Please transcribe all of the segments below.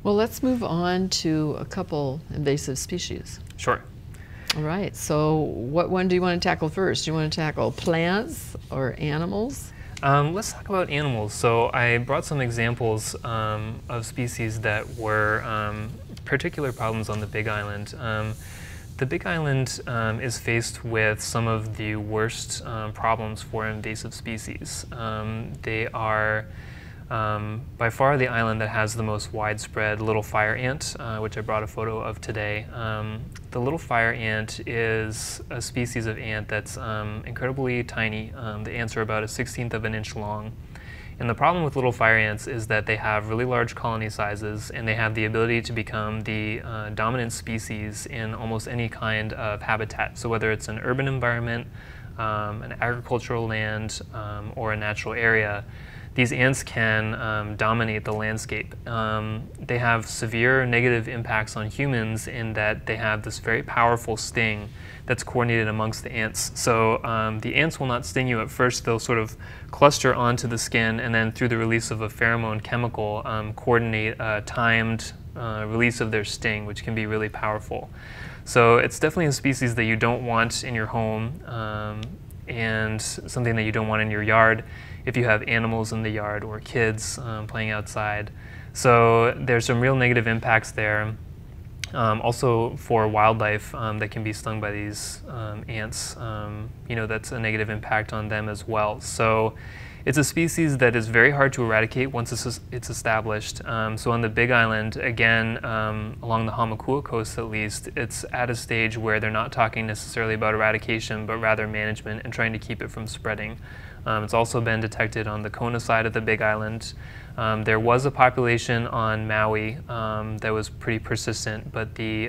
Well, let's move on to a couple invasive species. Sure. All right, so what one do you want to tackle first? Do you want to tackle plants or animals? Let's talk about animals. So I brought some examples of species that were particular problems on the Big Island. The Big Island is faced with some of the worst problems for invasive species. They are by far the island that has the most widespread little fire ant, which I brought a photo of today. The little fire ant is a species of ant that's incredibly tiny. The ants are about 1/16 of an inch long. And the problem with little fire ants is that they have really large colony sizes, and they have the ability to become the dominant species in almost any kind of habitat. So whether it's an urban environment, an agricultural land, or a natural area, these ants can dominate the landscape. They have severe negative impacts on humans in that they have this very powerful sting that's coordinated amongst the ants. So the ants will not sting you at first. They'll sort of cluster onto the skin, and then through the release of a pheromone chemical, coordinate a timed release of their sting, which can be really powerful. So it's definitely a species that you don't want in your home, and something that you don't want in your yard if you have animals in the yard or kids playing outside. So there's some real negative impacts there. Also for wildlife that can be stung by these ants, that's a negative impact on them as well. So it's a species that is very hard to eradicate once it's established. So on the Big Island, again, along the Hamakua coast at least, it's at a stage where they're not talking necessarily about eradication, but rather management and trying to keep it from spreading. It's also been detected on the Kona side of the Big Island. There was a population on Maui that was pretty persistent, but the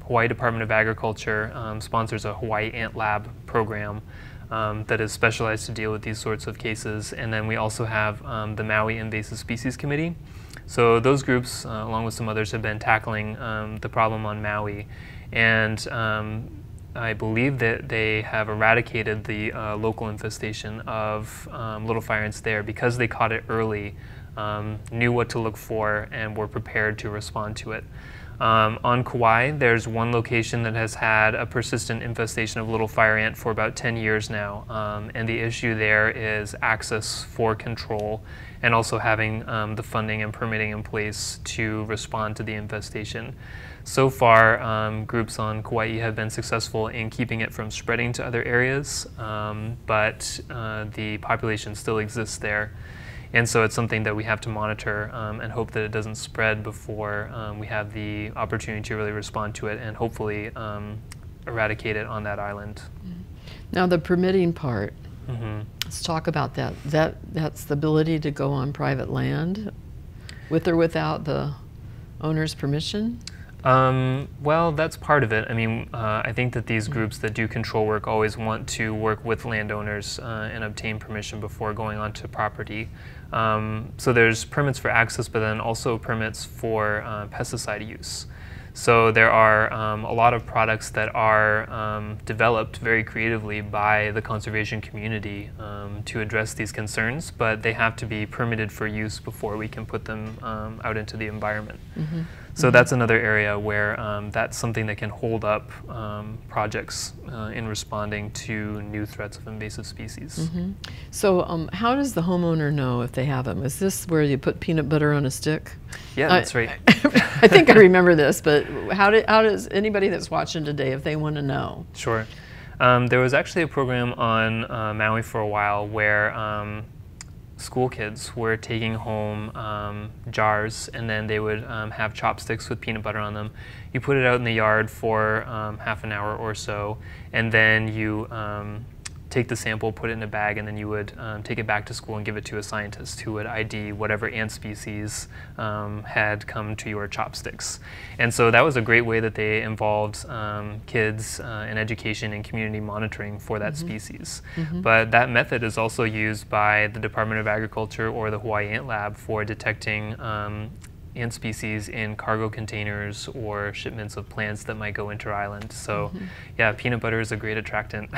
Hawaii Department of Agriculture sponsors a Hawaii Ant Lab program that is specialized to deal with these sorts of cases. And then we also have the Maui Invasive Species Committee. So those groups, along with some others, have been tackling the problem on Maui. And I believe that they have eradicated the local infestation of little fire ants there because they caught it early, knew what to look for, and were prepared to respond to it. On Kauai, there's one location that has had a persistent infestation of little fire ant for about 10 years now, and the issue there is access for control and also having the funding and permitting in place to respond to the infestation. So far, groups on Kauai have been successful in keeping it from spreading to other areas, but the population still exists there. And so it's something that we have to monitor and hope that it doesn't spread before we have the opportunity to really respond to it and hopefully eradicate it on that island. Now the permitting part, let's talk about that. That's the ability to go on private land with or without the owner's permission? Well, that's part of it. I mean, I think that these groups that do control work always want to work with landowners and obtain permission before going onto property. So there's permits for access, but then also permits for pesticide use. So there are a lot of products that are developed very creatively by the conservation community to address these concerns, but they have to be permitted for use before we can put them out into the environment. So that's another area where that's something that can hold up projects in responding to new threats of invasive species. So how does the homeowner know if they have them? Is this where you put peanut butter on a stick? Yeah, that's right. I think I remember this, but how does anybody that's watching today, if they want to know? Sure. There was actually a program on Maui for a while where school kids were taking home jars, and then they would have chopsticks with peanut butter on them. You put it out in the yard for half an hour or so, and then you take the sample, put it in a bag, and then you would take it back to school and give it to a scientist who would ID whatever ant species had come to your chopsticks. And so that was a great way that they involved kids in education and community monitoring for that species. But that method is also used by the Department of Agriculture or the Hawaii Ant Lab for detecting ant species in cargo containers or shipments of plants that might go inter-island. So yeah, peanut butter is a great attractant.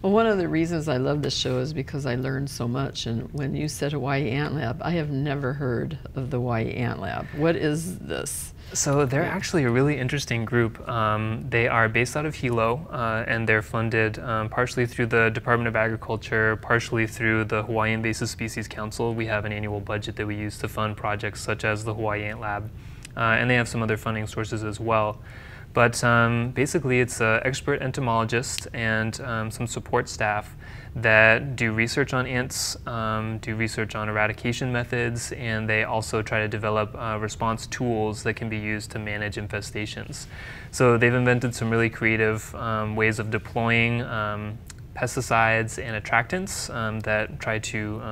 Well, one of the reasons I love this show is because I learned so much. And when you said Hawaii Ant Lab, I have never heard of the Hawaii Ant Lab. What is this? So they're actually a really interesting group. They are based out of Hilo, and they're funded partially through the Department of Agriculture, partially through the Hawaii Invasive Species Council. We have an annual budget that we use to fund projects such as the Hawaii Ant Lab, and they have some other funding sources as well. But basically it's expert entomologists and some support staff that do research on ants, do research on eradication methods, and they also try to develop response tools that can be used to manage infestations. So they've invented some really creative ways of deploying pesticides and attractants that try to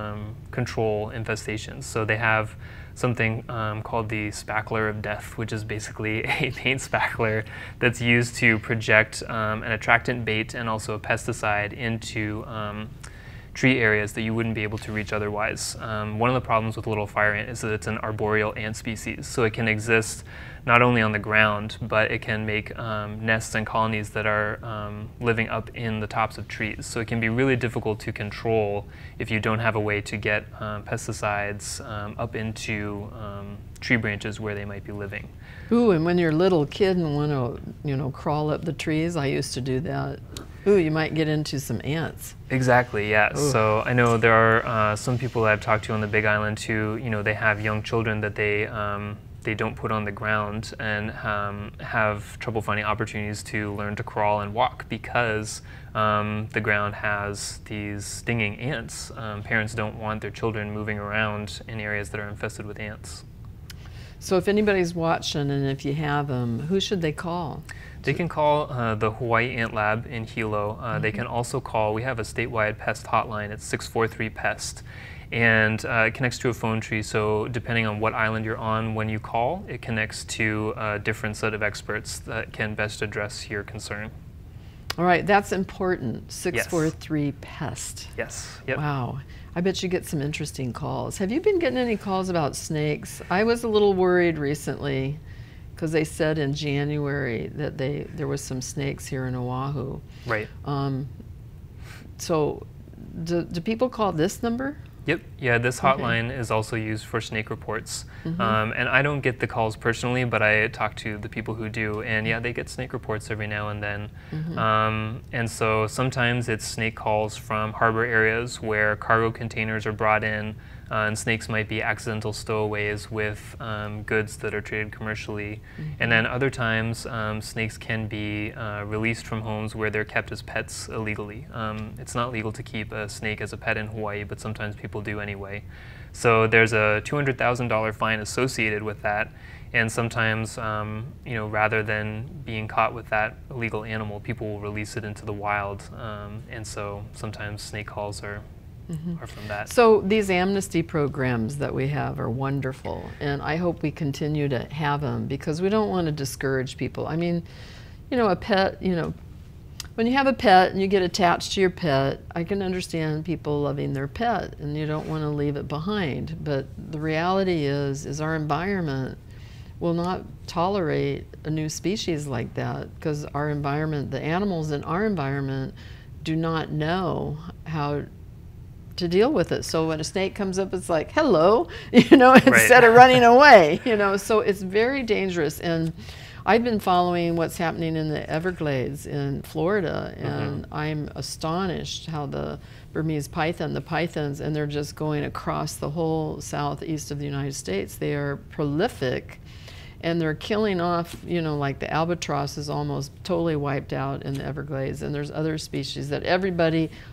control infestations. So they have something called the spackler of death, which is basically a paint spackler that's used to project an attractant bait and also a pesticide into tree areas that you wouldn't be able to reach otherwise. One of the problems with little fire ant is that it's an arboreal ant species, so it can exist not only on the ground, but it can make nests and colonies that are living up in the tops of trees. So it can be really difficult to control if you don't have a way to get pesticides up into tree branches where they might be living. Ooh, and when you're a little kid and want to, crawl up the trees, I used to do that. Ooh, you might get into some ants. Exactly, yeah. Ooh. So I know there are some people that I've talked to on the Big Island who, they have young children that they don't put on the ground and have trouble finding opportunities to learn to crawl and walk because the ground has these stinging ants. Parents don't want their children moving around in areas that are infested with ants. So if anybody's watching and if you have them, who should they call? They can call the Hawaii Ant Lab in Hilo. They can also call, we have a statewide pest hotline, it's 643-PEST. And it connects to a phone tree, so depending on what island you're on when you call, it connects to a different set of experts that can best address your concern. All right, that's important, 643-PEST. Yes, yep. Wow, I bet you get some interesting calls. Have you been getting any calls about snakes? I was a little worried recently because they said in January that there was some snakes here in Oahu. Right. So do people call this number? Yep, yeah, this hotline is also used for snake reports. And I don't get the calls personally, but I talk to the people who do, and yeah, they get snake reports every now and then. And so sometimes it's snake calls from harbor areas where cargo containers are brought in, and snakes might be accidental stowaways with goods that are traded commercially. And then other times, snakes can be released from homes where they're kept as pets illegally. It's not legal to keep a snake as a pet in Hawaii, but sometimes people do anyway. So there's a $200,000 fine associated with that. And sometimes, rather than being caught with that illegal animal, people will release it into the wild. And so sometimes snake calls are from that. So these amnesty programs that we have are wonderful, and I hope we continue to have them because we don't want to discourage people. I mean, a pet, when you have a pet and you get attached to your pet, I can understand people loving their pet and you don't want to leave it behind. But the reality is our environment will not tolerate a new species like that because our environment, the animals in our environment do not know how to deal with it. So when a snake comes up, it's like, hello, instead of running away, so it's very dangerous. And I've been following what's happening in the Everglades in Florida, and I'm astonished how the Burmese python, the pythons, and they're just going across the whole southeast of the United States. They are prolific, and they're killing off, like the albatross is almost totally wiped out in the Everglades, and there's other species that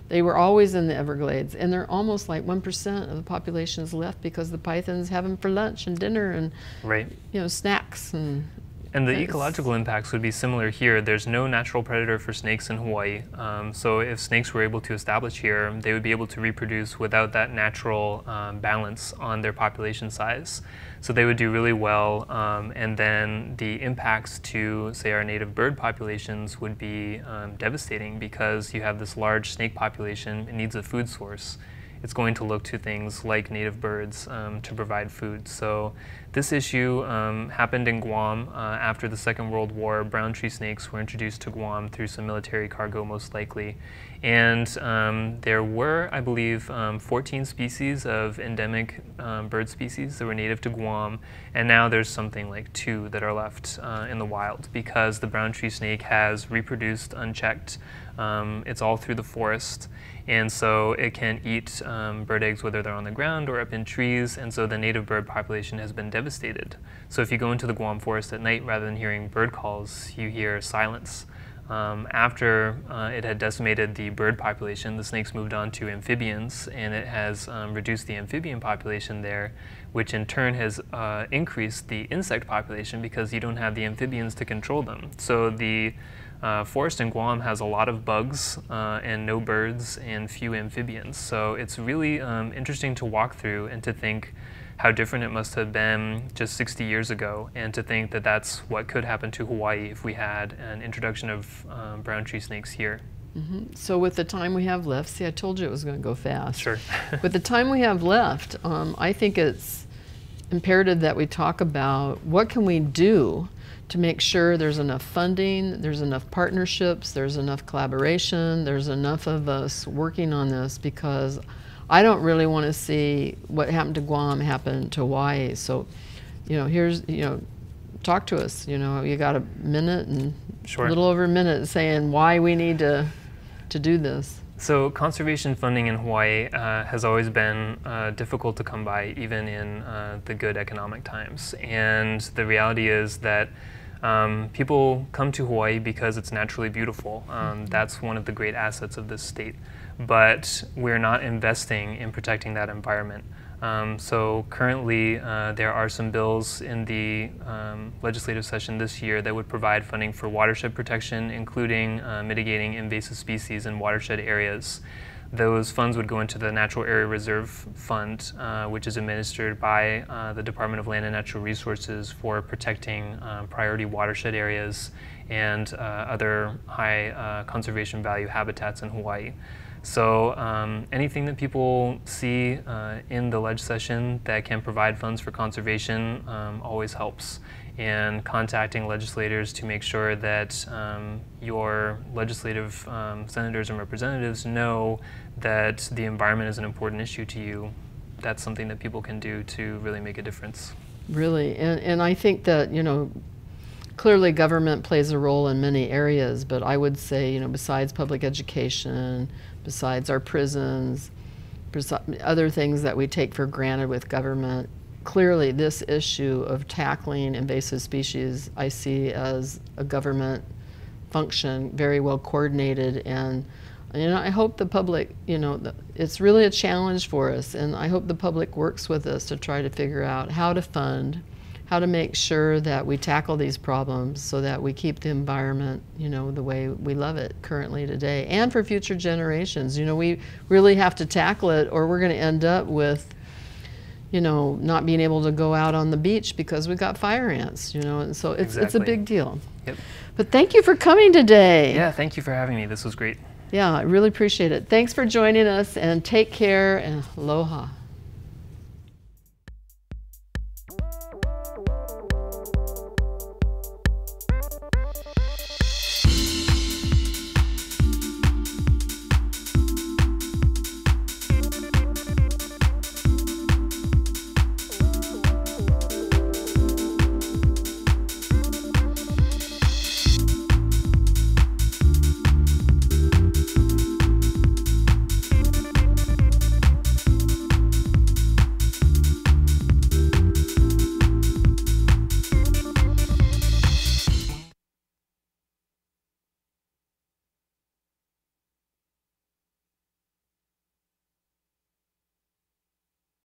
they were always in the Everglades, and they're almost like 1% of the population is left because the pythons have them for lunch and dinner and snacks and the ecological impacts would be similar here. There's no natural predator for snakes in Hawaii. So if snakes were able to establish here, they would be able to reproduce without that natural balance on their population size. So they would do really well. And then the impacts to, say, our native bird populations would be devastating because you have this large snake population. It needs a food source. it's going to look to things like native birds to provide food. So this issue happened in Guam after the Second World War. Brown tree snakes were introduced to Guam through some military cargo, most likely. And there were, I believe, 14 species of endemic bird species that were native to Guam, and now there's something like 2 that are left in the wild because the brown tree snake has reproduced unchecked. It's all through the forest, and so it can eat bird eggs whether they're on the ground or up in trees, and so the native bird population has been devastated. So if you go into the Guam forest at night, rather than hearing bird calls, you hear silence. After it had decimated the bird population, the snakes moved on to amphibians, and it has reduced the amphibian population there, which in turn has increased the insect population because you don't have the amphibians to control them. So the forest in Guam has a lot of bugs and no birds and few amphibians. So it's really interesting to walk through and to think how different it must have been just 60 years ago, and to think that that's what could happen to Hawaii if we had an introduction of brown tree snakes here. So with the time we have left, see, I told you it was going to go fast. Sure. With the time we have left, I think it's imperative that we talk about what can we do to make sure there's enough funding, there's enough partnerships, there's enough collaboration, there's enough of us working on this, because I don't really want to see what happened to Guam happen to Hawaii. So, here's, talk to us. You got a minute and Sure. a little over a minute saying why we need to do this. So conservation funding in Hawaii has always been difficult to come by, even in the good economic times. And the reality is that people come to Hawaii because it's naturally beautiful. That's one of the great assets of this state. But we're not investing in protecting that environment. So currently there are some bills in the legislative session this year that would provide funding for watershed protection, including mitigating invasive species in watershed areas. Those funds would go into the Natural Area Reserve Fund, which is administered by the Department of Land and Natural Resources for protecting priority watershed areas and other high conservation value habitats in Hawaii. So anything that people see in the ledge session that can provide funds for conservation always helps. And contacting legislators to make sure that your legislative senators and representatives know that the environment is an important issue to you, that's something that people can do to really make a difference. Really, and I think that, clearly government plays a role in many areas, but I would say, besides public education, besides our prisons, other things that we take for granted with government, clearly this issue of tackling invasive species I see as a government function, very well coordinated, and I hope the public, it's really a challenge for us, and I hope the public works with us to try to figure out how to fund, how to make sure that we tackle these problems so that we keep the environment, the way we love it currently today, and for future generations. We really have to tackle it, or we're going to end up with, not being able to go out on the beach because we've got fire ants, and so it's a big deal. Yep. But thank you for coming today. Yeah, thank you for having me. This was great. Yeah, I really appreciate it. Thanks for joining us, and take care, and aloha.